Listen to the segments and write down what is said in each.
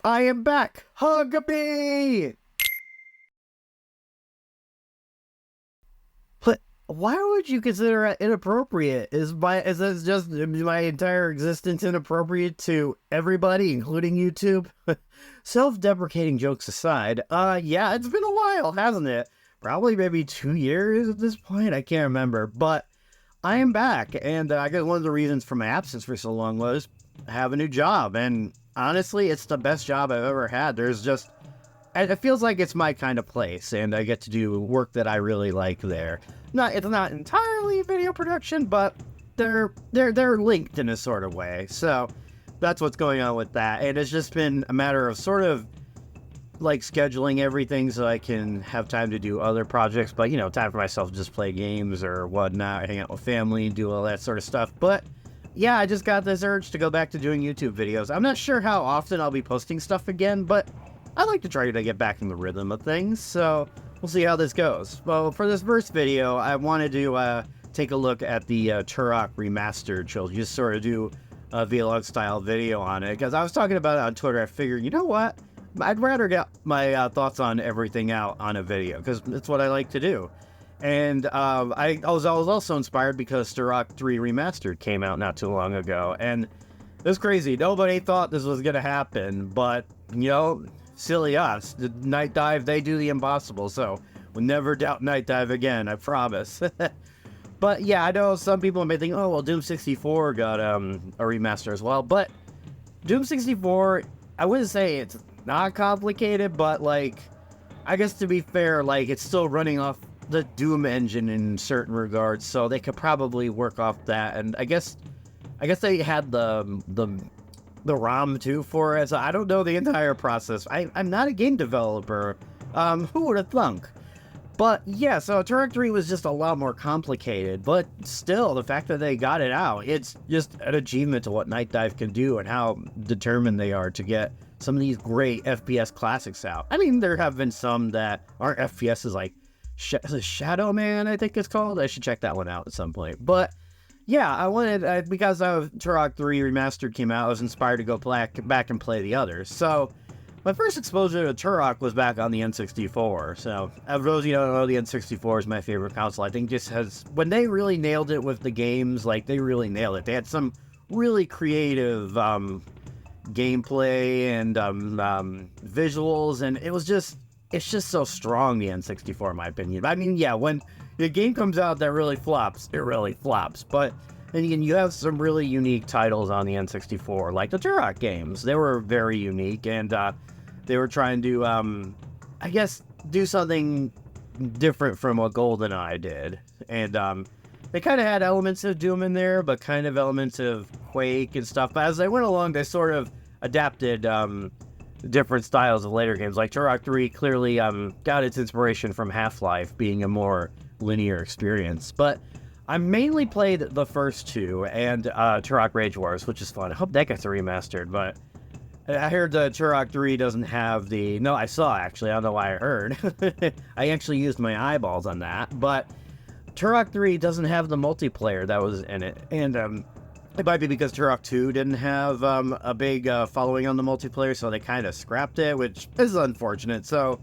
I am back! Hug me! But why would you consider it inappropriate? Is this just my entire existence inappropriate to everybody, including YouTube? Self-deprecating jokes aside, yeah, it's been a while, hasn't it? Probably maybe 2 years at this point, I can't remember, but I am back, and I guess one of the reasons for my absence for so long was I have a new job, and honestly, it's the best job I've ever had. It feels like it's my kind of place, and I get to do work that I really like there. It's not entirely video production, but they're linked in a sort of way. So that's what's going on with that, and it's just been a matter of sort of like scheduling everything so I can have time to do other projects, but time for myself to just play games or whatnot, hang out with family, do all that sort of stuff. But yeah, I just got this urge to go back to doing YouTube videos. I'm not sure how often I'll be posting stuff again, but I like to try to get back in the rhythm of things, so we'll see how this goes. Well, for this first video, I wanted to take a look at the Turok Remastered trilogy, just sort of do a vlog-style video on it, because I was talking about it on Twitter. I figured, you know what? I'd rather get my thoughts on everything out on a video, because it's what I like to do. And I was also inspired because Turok 3 Remastered came out not too long ago, and it was crazy. Nobody thought this was going to happen, but, silly us. The Nightdive, they do the impossible, so we'll never doubt Nightdive again, I promise. But yeah, I know some people may think, oh, well, Doom 64 got a remaster as well, but Doom 64, I wouldn't say it's not complicated, but, like, I guess to be fair, like, it's still running off the Doom engine in certain regards, so they could probably work off that, and I guess they had the ROM too for it, so I don't know the entire process. I'm not a game developer. Who would have thunk? But yeah, so Turok 3 was just a lot more complicated, but still, the fact that they got it out, it's just an achievement to what Nightdive can do and how determined they are to get some of these great FPS classics out. I mean, there have been some that aren't FPSs, like Shadow Man, I think it's called. I should check that one out at some point. But yeah, I wanted, because Turok 3 Remastered came out, I was inspired to go back and play the others. So my first exposure to Turok was back on the N64. So, for those of you who don't know, the N64 is my favorite console. I think just when they really nailed it with the games, like, they really nailed it. They had some really creative gameplay and visuals, and it's just so strong, the N64, in my opinion. I mean, yeah, when the game comes out that really flops, it really flops. But then again, you have some really unique titles on the N64, like the Turok games. They were very unique, and they were trying to, I guess, do something different from what GoldenEye did. And they kind of had elements of Doom in there, but kind of elements of Quake and stuff. But as they went along, they sort of adapted different styles of later games. Like Turok 3 clearly got its inspiration from Half-Life being a more linear experience. But I mainly played the first two and Turok Rage Wars, which is fun. I hope that gets remastered, but I heard Turok 3 doesn't have the... No, I saw, actually. I don't know why I heard. I actually used my eyeballs on that, but Turok 3 doesn't have the multiplayer that was in it, and it might be because Turok 2 didn't have a big following on the multiplayer, so they kind of scrapped it, which is unfortunate. So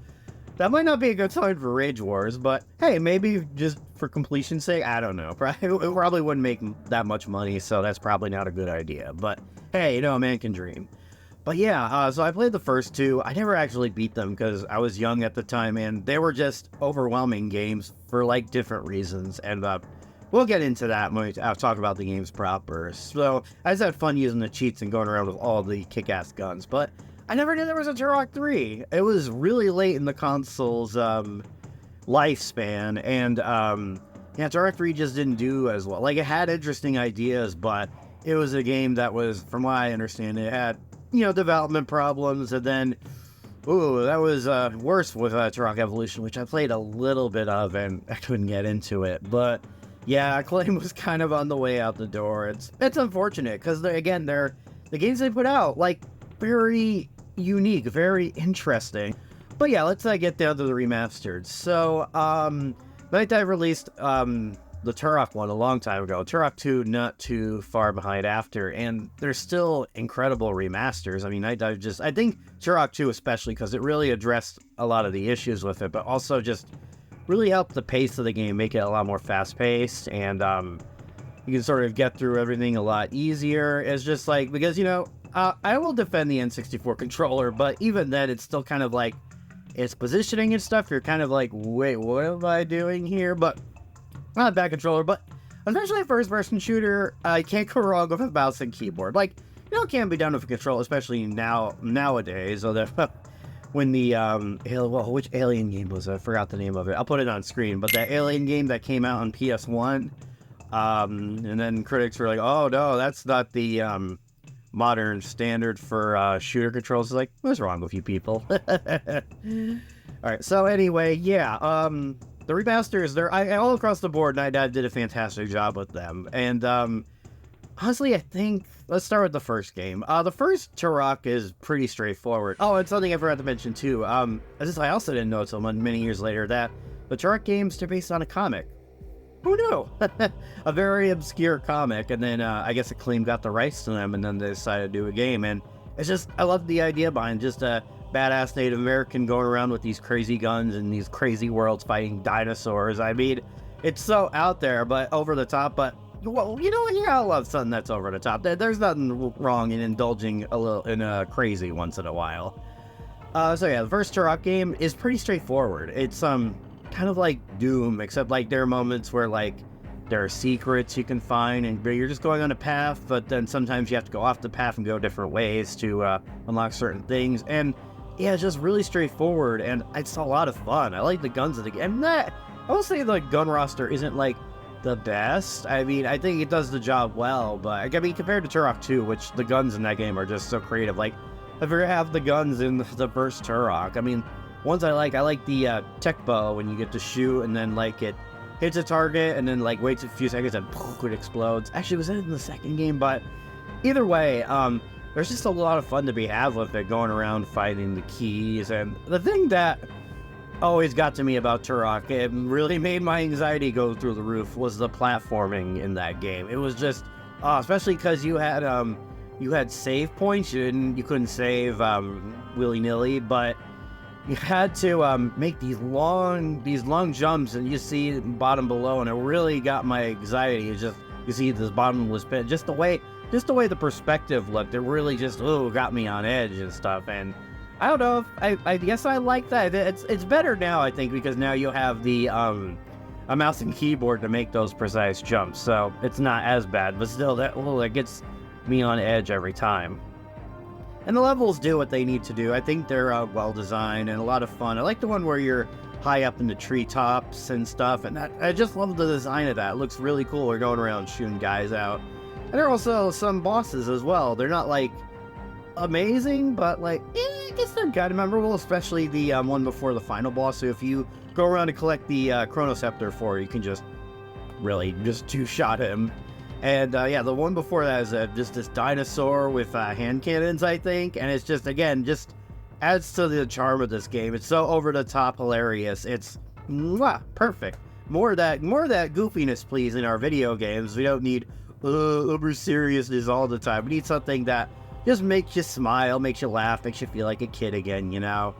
that might not be a good sign for Rage Wars, but hey, maybe just for completion's sake, I don't know. It probably wouldn't make that much money, so that's probably not a good idea. But hey, a man can dream. But yeah, so I played the first two. I never actually beat them because I was young at the time, and they were just overwhelming games for, like, different reasons. And we'll get into that when we talk about the games proper. So I just had fun using the cheats and going around with all the kick-ass guns. But I never knew there was a Turok 3. It was really late in the console's lifespan, and yeah, Turok 3 just didn't do as well. Like, it had interesting ideas, but it was a game that was, from what I understand, it had, development problems, and then, ooh, that was worse with Turok Evolution, which I played a little bit of, and I couldn't get into it. But yeah, Acclaim was kind of on the way out the door. It's unfortunate, because, again, the games they put out, like, very unique, very interesting. But yeah, let's get down to the remastered. So, Nightdive released the Turok one a long time ago. Turok 2 not too far behind after, and there's still incredible remasters. I mean, I think Turok 2 especially, because it really addressed a lot of the issues with it, but also just really helped the pace of the game, make it a lot more fast-paced, and you can sort of get through everything a lot easier. It's just like, because, you know, I will defend the N64 controller, but even then, it's still kind of like, its positioning and stuff, you're kind of like, wait, what am I doing here? But not a bad controller, but especially a first-person shooter, I can't go wrong with a mouse and keyboard. Like, you know, it can be done with a controller, especially nowadays. So that when the which Alien game was it? I forgot the name of it. I'll put it on screen. But that Alien game that came out on PS1, and then critics were like, oh no, that's not the modern standard for shooter controls. It's like, what's wrong with you people? Alright, so anyway, yeah, the remasters, all across the board, Nightdive did a fantastic job with them. And honestly, I think, let's start with the first game. The first Turok is pretty straightforward. Oh, and something I forgot to mention too, I also didn't know until many years later that the Turok games are based on a comic. Who knew? A very obscure comic, and then I guess Acclaim got the rights to them, and then they decided to do a game. And it's just, I love the idea behind just a badass Native American going around with these crazy guns and these crazy worlds fighting dinosaurs. I mean, it's so out there, but over the top. But well, you know what? I love something that's over the top. There's nothing wrong in indulging a little in a crazy once in a while. So yeah, the first Turok game is pretty straightforward. It's kind of like Doom, except like there are moments where like there are secrets you can find, and you're just going on a path, but then sometimes you have to go off the path and go different ways to unlock certain things. And yeah, it's just really straightforward, and it's a lot of fun. I like the guns of the game. I will say the gun roster isn't like the best. I mean, I think it does the job well, but I mean, compared to Turok 2, which the guns in that game are just so creative. Like, if you have the guns in the first Turok, I mean, ones I like the tech bow, when you get to shoot and then like it hits a target and then like waits a few seconds and poof, it explodes. Actually, was it in the second game? But either way, there's just a lot of fun to be had with it, going around fighting the keys. And the thing that always got to me about Turok, it really made my anxiety go through the roof, was the platforming in that game. It was just, especially because you had save points. You couldn't save willy-nilly, but you had to make these long jumps, and you see bottom below, and it really got my anxiety. It's just, you see this bottomless pit, just the way the perspective looked, it really just got me on edge and stuff. And I don't know if I guess I like that. It's better now, I think, because now you have the a mouse and keyboard to make those precise jumps, so it's not as bad. But still, that gets me on edge every time. And the levels do what they need to do. I think they're well designed and a lot of fun. I like the one where you're high up in the treetops and stuff, and I just love the design of that. It looks really cool. We're going around shooting guys out. And there are also some bosses as well. They're not like amazing, but like, I guess they're kind of memorable, especially the one before the final boss. So if you go around and collect the Chronoscepter you can just really just two-shot him. And yeah, the one before that is just this dinosaur with hand cannons, I think. And it's just, again, just adds to the charm of this game. It's so over-the-top hilarious. It's perfect. More of that goofiness, please, in our video games. We don't need uber seriousness all the time. We need something that just makes you smile, makes you laugh, makes you feel like a kid again, you know?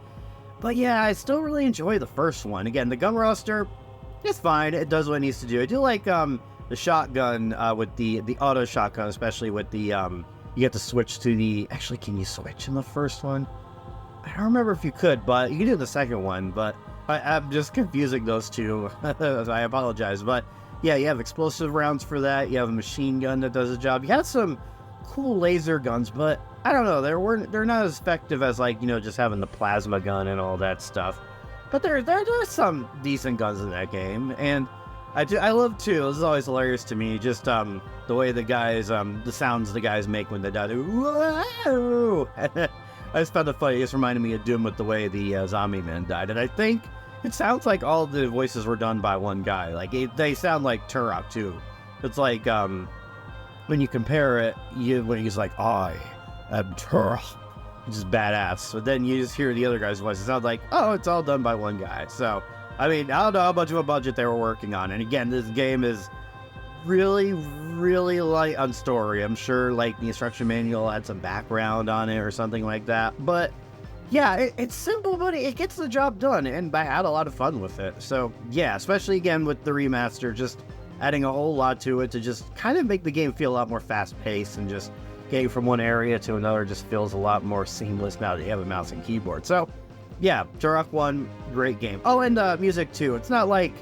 But yeah, I still really enjoy the first one. Again, the gun roster, it's fine. It does what it needs to do. I do like the shotgun with the auto shotgun, especially with the you get to switch to the, actually, can you switch in the first one? I don't remember if you could, but you can do the second one. But I'm just confusing those two. I apologize. But yeah, you have explosive rounds for that. You have a machine gun that does the job. You have some cool laser guns, but I don't know, they're not as effective as, like, you know, just having the plasma gun and all that stuff. But there are some decent guns in that game, and I love too. This is always hilarious to me. Just the way the guys, the sounds the guys make when they die. I just found it funny. It just reminded me of Doom with the way the zombie man died, and I think it sounds like all the voices were done by one guy. Like they sound like Turok too. It's like when you compare it, when he's like, I am Turok, which is badass. But then you just hear the other guy's voice. It sounds like, oh, it's all done by one guy. So I mean, I don't know how much of a budget they were working on. And again, this game is really, really light on story. I'm sure like the instruction manual had some background on it or something like that. But yeah, it's simple, but it gets the job done. And I had a lot of fun with it. So yeah, especially again with the remaster, just adding a whole lot to it to just kind of make the game feel a lot more fast-paced, and just getting from one area to another just feels a lot more seamless now that you have a mouse and keyboard. So yeah, Turok 1, great game. Oh, and music too. It's not like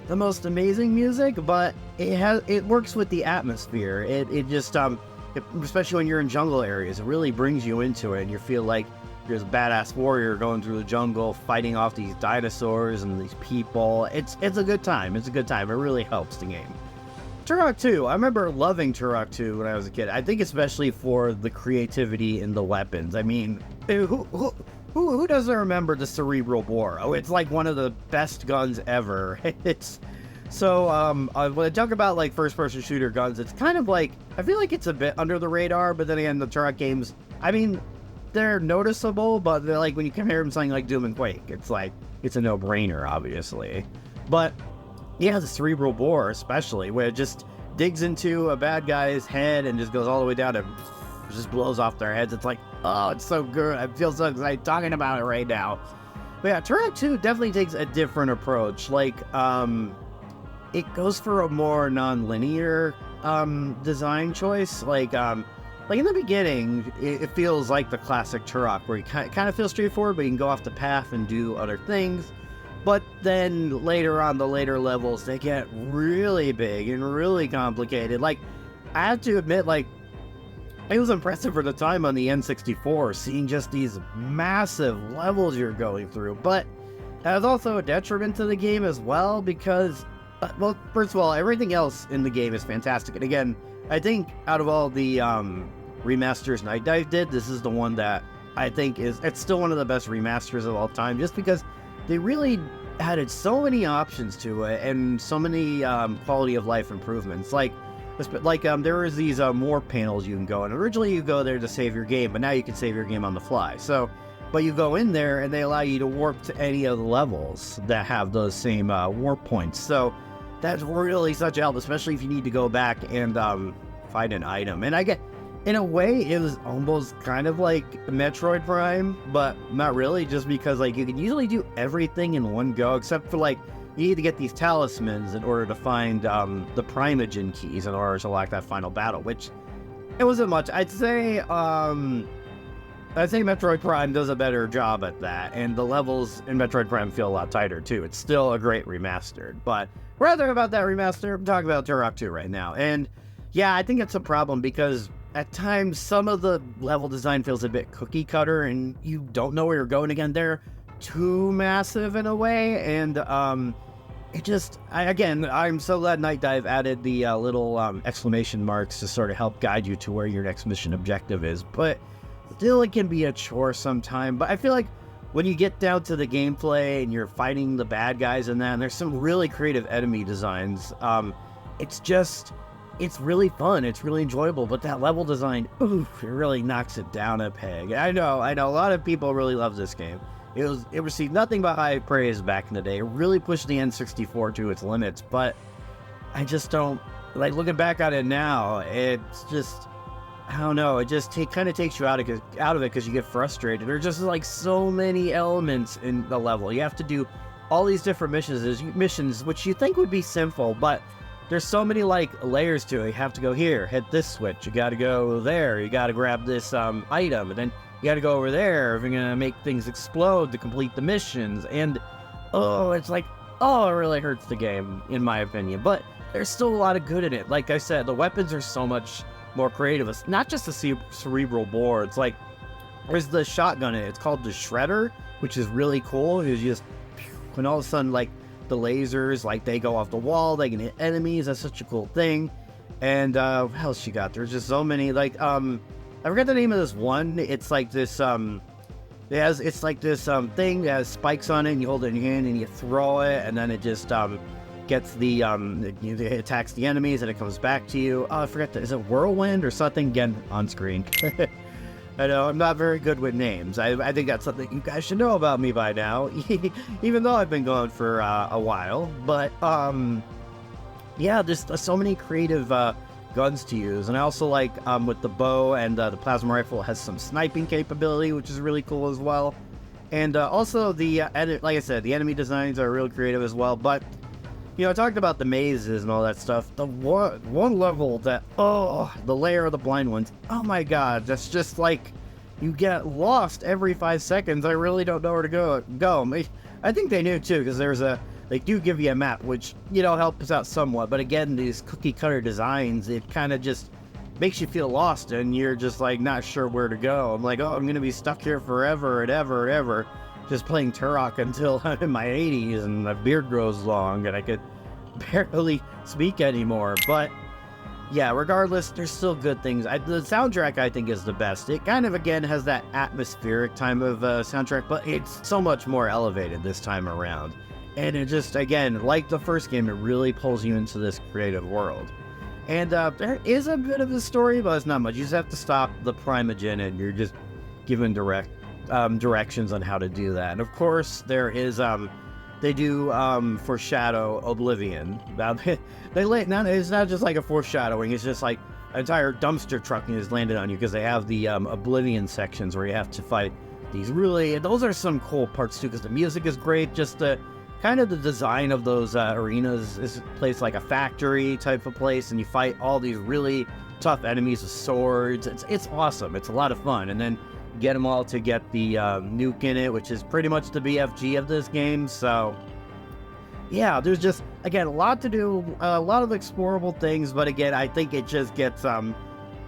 the most amazing music, but it works with the atmosphere. It just especially when you're in jungle areas, it really brings you into it, and you feel like you're this badass warrior going through the jungle, fighting off these dinosaurs and these people. It's a good time. It's a good time. It really helps the game. Turok 2. I remember loving Turok 2 when I was a kid. I think especially for the creativity in the weapons. I mean, who doesn't remember the cerebral bore? Oh, it's like one of the best guns ever. It's so when I talk about like first-person shooter guns, it's kind of like, I feel like it's a bit under the radar. But then again, the Turok games, I mean, they're noticeable, but they're like, when you compare them to something like Doom and Quake, it's like, it's a no-brainer, obviously. But yeah, the cerebral bore especially, where it just digs into a bad guy's head and just goes all the way down and just blows off their heads. It's like, oh, it's so good. I feel so excited talking about it right now. But yeah, Turok 2 definitely takes a different approach. Like, it goes for a more non-linear design choice. Like in the beginning, it feels like the classic Turok, where you kind of feel straightforward, but you can go off the path and do other things. But then later on, the later levels, they get really big and really complicated. Like, I have to admit, like, it was impressive for the time on the N64, seeing just these massive levels you're going through. But that was also a detriment to the game as well, because, well, first of all, everything else in the game is fantastic. And again, I think out of all the remasters Nightdive did, this is the one that I think it's still one of the best remasters of all time, just because they really added so many options to it and so many quality of life improvements. Like there was these more panels you can go in. Originally you go there to save your game, but now you can save your game on the fly. So, but you go in there and they allow you to warp to any of the levels that have those same warp points. So that's really such a help, especially if you need to go back and find an item. And I get, in a way, it was almost kind of like Metroid Prime, but not really, just because like you can usually do everything in one go, except for like you need to get these talismans in order to find the Primogen keys in order to lock that final battle, which it wasn't much. I'd say Metroid Prime does a better job at that, and the levels in Metroid Prime feel a lot tighter too. It's still a great remastered, but rather about that remaster, I'm talking about Turok 2 right now. And yeah, I think it's a problem because at times some of the level design feels a bit cookie cutter and you don't know where you're going again. They're too massive in a way, and I'm so glad Nightdive added the little exclamation marks to sort of help guide you to where your next mission objective is. But still, it can be a chore sometime. But I feel like when you get down to the gameplay and you're fighting the bad guys and that, and there's some really creative enemy designs, it's really fun. It's really enjoyable. But that level design, oof, it really knocks it down a peg. I know. A lot of people really love this game. It received nothing but high praise back in the day. It really pushed the N64 to its limits. But I just don't, like, looking back on it now, it's just, I don't know, it just kind of takes you out of it because you get frustrated. There's just like so many elements in the level. You have to do all these different missions, which you think would be simple, but there's so many like layers to it. You have to go here, hit this switch. You got to go there. You got to grab this item, and then you got to go over there if you're gonna make things explode to complete the missions. And it's like, it really hurts the game in my opinion. But there's still a lot of good in it. Like I said, the weapons are so much more creative. It's not just the cerebral bore. It's like there's the shotgun in it. It's called the Shredder, which is really cool. It's just when all of a sudden like the lasers, like they go off the wall, they can hit enemies. That's such a cool thing. And what else you got? There's just so many. Like I forgot the name of this one. It's like this thing that has spikes on it, and you hold it in your hand and you throw it, and then it just gets it attacks the enemies and it comes back to you. Oh, I forgot is it Whirlwind or something? Again, on screen. I know I'm not very good with names. I think that's something you guys should know about me by now, even though I've been going for a while. But yeah, there's so many creative guns to use, and I also like with the bow and the plasma rifle has some sniping capability, which is really cool as well. And also like I said, the enemy designs are real creative as well. But I talked about the mazes and all that stuff. The one level that, the lair of the blind ones. Oh my god, that's just like, you get lost every 5 seconds. I really don't know where to go. I think they knew too, because they do give you a map, which, helps out somewhat. But again, these cookie cutter designs, it kind of just makes you feel lost, and you're just like not sure where to go. I'm like, I'm gonna be stuck here forever and ever and ever, just playing Turok until I'm in my 80s and my beard grows long and I could barely speak anymore. But yeah, regardless, there's still good things. The soundtrack, I think, is the best. It kind of, again, has that atmospheric type of soundtrack, but it's so much more elevated this time around. And it just, again, like the first game, it really pulls you into this creative world. And there is a bit of a story, but it's not much. You just have to stop the Primogen, and you're just given directions on how to do that. And of course, there is they do foreshadow Oblivion. It's not just like a foreshadowing. It's just like an entire dumpster truck is landed on you, because they have the Oblivion sections where you have to fight these those are some cool parts too, because the music is great. Just the kind of the design of those arenas is placed like a factory type of place, and you fight all these really tough enemies with swords. It's awesome. It's a lot of fun. And then get them all to get the nuke in it, which is pretty much the BFG of this game. So yeah, there's just, again, a lot to do, a lot of explorable things, but again, I think it just gets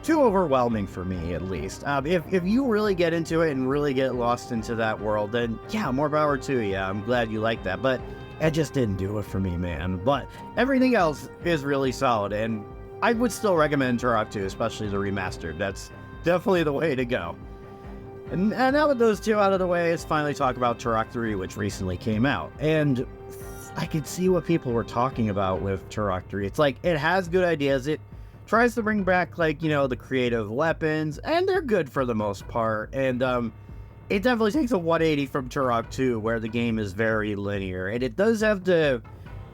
too overwhelming for me, at least. If you really get into it and really get lost into that world, then yeah, more power to you. I'm glad you like that, but it just didn't do it for me, man. But everything else is really solid, and I would still recommend Turok 2, especially the remastered. That's definitely the way to go. And now with those two out of the way, let's finally talk about Turok 3, which recently came out. And I could see what people were talking about with Turok 3. It's like, it has good ideas. It tries to bring back, like, the creative weapons, and they're good for the most part. And it definitely takes a 180 from Turok 2, where the game is very linear. And it does have to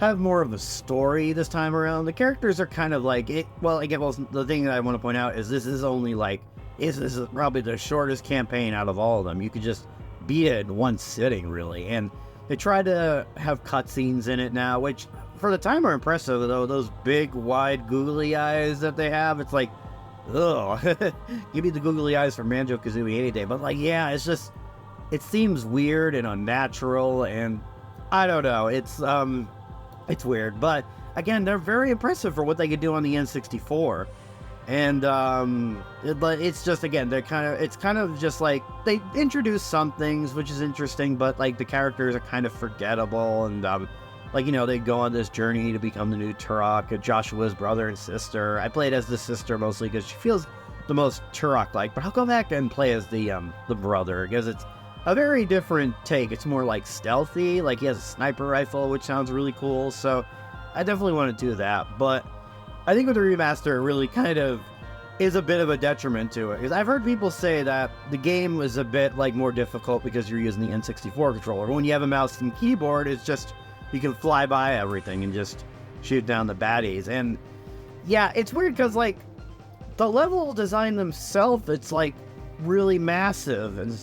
have more of a story this time around. The characters are kind of like, the thing that I want to point out is this is only like, this is probably the shortest campaign out of all of them. You could just beat it in one sitting, really. And they try to have cutscenes in it now, which for the time are impressive, though. Those big, wide, googly eyes that they have, it's like, ugh. Give me the googly eyes from Banjo-Kazooie any day. But like, yeah, it's just, it seems weird and unnatural, and I don't know. It's weird. But again, they're very impressive for what they could do on the N64. And but it's just, again, it's kind of just like they introduce some things, which is interesting, but like the characters are kind of forgettable, and they go on this journey to become the new Turok, Joshua's brother and sister. I played as the sister mostly because she feels the most Turok-like, but I'll go back and play as the brother, because it's a very different take. It's more like stealthy, like he has a sniper rifle, which sounds really cool. So I definitely want to do that, but I think with the remaster, it really kind of is a bit of a detriment to it, because I've heard people say that the game was a bit like more difficult because you're using the N64 controller. When you have a mouse and keyboard, it's just, you can fly by everything and just shoot down the baddies. And yeah, it's weird because like the level design themselves, it's like really massive,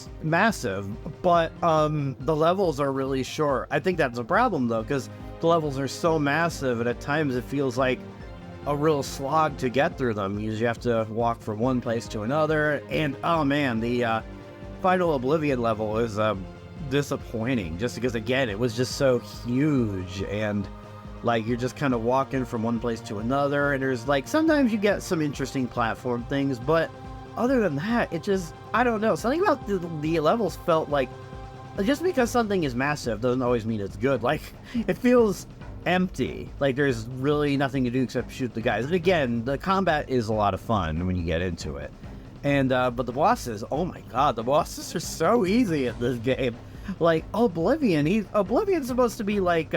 but the levels are really short. I think that's a problem though, because the levels are so massive, and at times it feels like a real slog to get through them. You have to walk from one place to another, and oh man, the final Oblivion level is disappointing, just because, again, it was just so huge, and like you're just kind of walking from one place to another, and there's like sometimes you get some interesting platform things, but other than that, it just, I don't know, something about the levels felt like, just because something is massive doesn't always mean it's good. Like, it feels empty, like there's really nothing to do except shoot the guys. And again, the combat is a lot of fun when you get into it, and but the bosses, oh my god, the bosses are so easy at this game. Like Oblivion's supposed to be like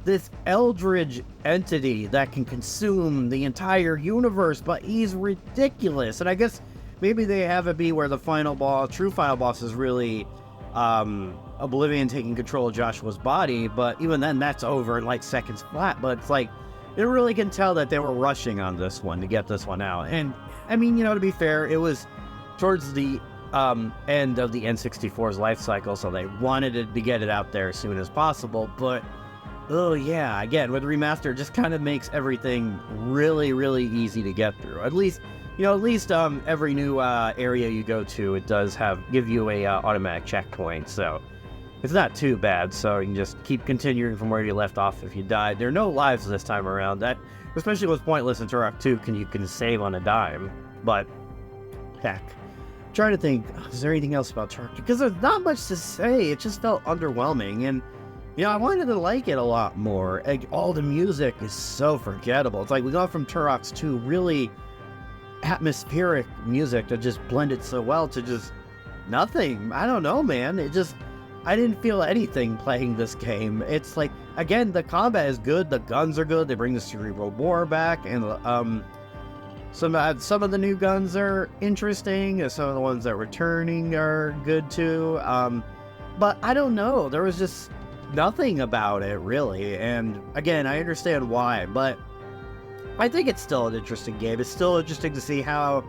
this eldritch entity that can consume the entire universe, but he's ridiculous. And I guess maybe they have it be where the final boss, true final boss, is really Oblivion taking control of Joshua's body, but even then that's over in like seconds flat. But it's like, you really can tell that they were rushing on this one to get this one out. And I mean, to be fair, it was towards the end of the N64's life cycle, so they wanted to get it out there as soon as possible. But oh yeah, again, with Remastered, it just kind of makes everything really, really easy to get through. At least every new area you go to, it does give you a automatic checkpoint, so it's not too bad. So you can just keep continuing from where you left off if you died. There are no lives this time around. That especially was pointless in Turok 2, you can save on a dime. But heck, I'm trying to think, is there anything else about Turok 2? Because there's not much to say. It just felt underwhelming, and I wanted to like it a lot more. Like, all the music is so forgettable. It's like we got from Turok's 2 really atmospheric music that just blended so well to just nothing. I don't know, man. I didn't feel anything playing this game. It's like, again, the combat is good, the guns are good, they bring the cerebral bore back, and some of the new guns are interesting, and some of the ones that are returning are good too. But I don't know, there was just nothing about it really, and again, I understand why, but I think it's still an interesting game. It's still interesting to see how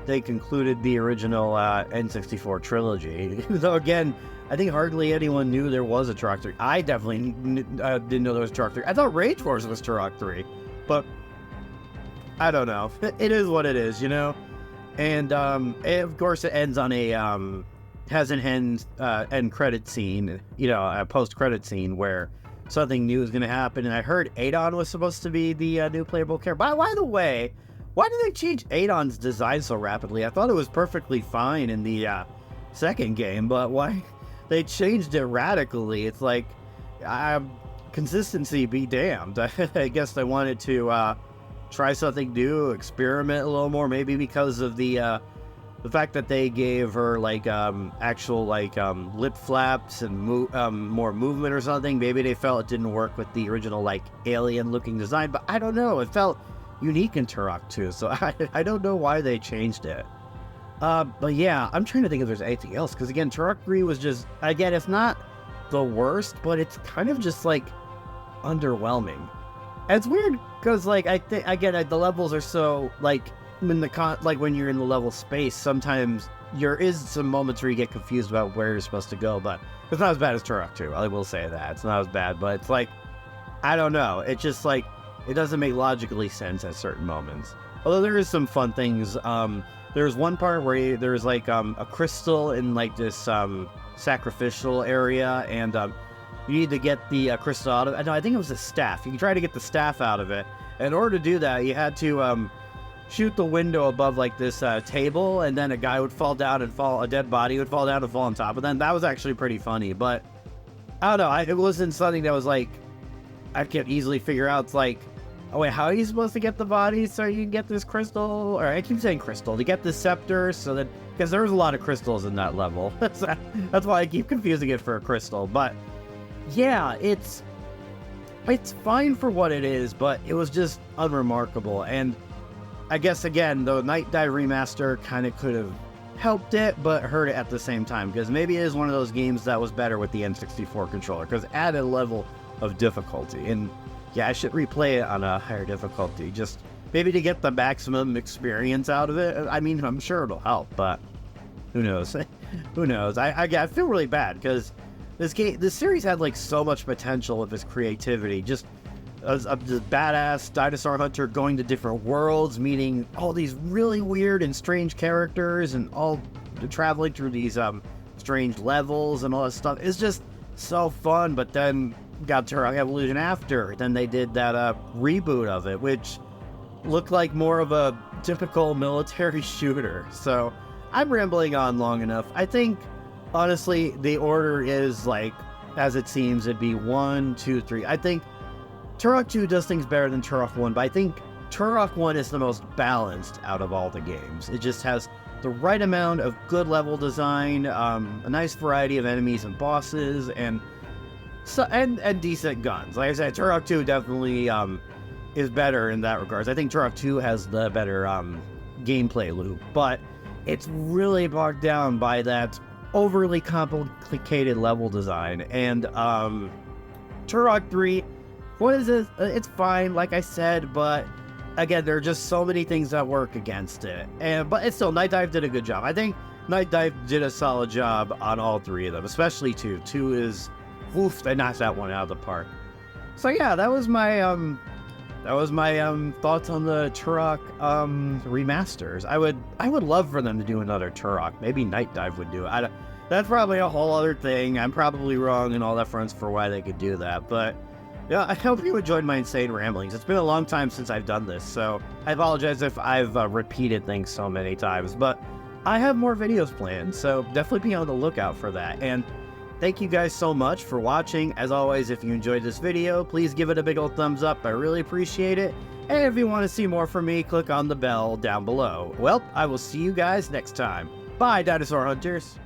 they concluded the original N64 trilogy. Though again, I think hardly anyone knew there was a Turok 3. I definitely didn't know there was Turok 3. I thought Rage Force was Turok 3, but I don't know. It is what it is, And of course, it ends on a has an end credit scene, a post credit scene where something new is going to happen. And I heard Adon was supposed to be the new playable character. By the way, why did they change Adon's design so rapidly? I thought it was perfectly fine in the second game, but why they changed it radically? It's like, consistency be damned. I guess they wanted to try something new, experiment a little more, maybe because of the fact that they gave her actual lip flaps and more movement or something. Maybe they felt it didn't work with the original alien looking design, but I don't know. It felt unique in Turok 2, so I don't know why they changed it. But yeah, I'm trying to think if there's anything else, because again, Turok 3 was just, again, it's not the worst, but it's kind of just underwhelming. And it's weird because I think again, the levels are so when you're in the level space, sometimes there is some moments where you get confused about where you're supposed to go, but it's not as bad as Turok 2. I will say that it's not as bad, but it's I don't know. It's just it doesn't make logically sense at certain moments. Although there is some fun things. There's one part where there's a crystal in this sacrificial area, and you need to get the crystal out of it. No, I think it was a staff. You can try to get the staff out of it. In order to do that, you had to shoot the window above this table, and then a guy would fall down and a dead body would fall down and fall on top of them. That was actually pretty funny, but I don't know. It wasn't something that was I could easily figure out. It's oh wait, how are you supposed to get the body so you can get this crystal? Or I keep saying crystal, to get the scepter, so that, because there was a lot of crystals in that level. That's why I keep confusing it for a crystal. But yeah, it's fine for what it is, but it was just unremarkable. And I guess again, the Nightdive Remaster kind of could have helped it, but hurt it at the same time, because maybe it is one of those games that was better with the N64 controller, because it added a level of difficulty. And yeah, I should replay it on a higher difficulty, just maybe to get the maximum experience out of it. I mean, I'm sure it'll help, but who knows? Who knows? I feel really bad, because this series had so much potential with its creativity. Just a badass dinosaur hunter going to different worlds, meeting all these really weird and strange characters, and all traveling through these strange levels and all that stuff. It's just so fun. But then got Turok Evolution after. Then they did that reboot of it, which looked like more of a typical military shooter. So I'm rambling on long enough. I think, honestly, the order is as it seems. It'd be 1, 2, 3. I think Turok 2 does things better than Turok 1, but I think Turok 1 is the most balanced out of all the games. It just has the right amount of good level design, a nice variety of enemies and bosses, and decent guns. Like I said, Turok 2 definitely is better in that regards. I think Turok 2 has the better gameplay loop, but it's really bogged down by that overly complicated level design. And Turok 3, what is it? It's fine, like I said, but again, there are just so many things that work against it. But it's still, Nightdive did a good job. I think Nightdive did a solid job on all 3 of them, especially 2. 2 is, oof, they knocked that one out of the park. So yeah, that was my thoughts on the Turok remasters. I would love for them to do another Turok. Maybe Nightdive would do it. That's probably a whole other thing. I'm probably wrong in all that fronts for why they could do that. But yeah, I hope you enjoyed my insane ramblings. It's been a long time since I've done this, so I apologize if I've repeated things so many times. But I have more videos planned, so definitely be on the lookout for that. And thank you guys so much for watching. As always, if you enjoyed this video, please give it a big old thumbs up. I really appreciate it. And if you want to see more from me, click on the bell down below. Well, I will see you guys next time. Bye, dinosaur hunters.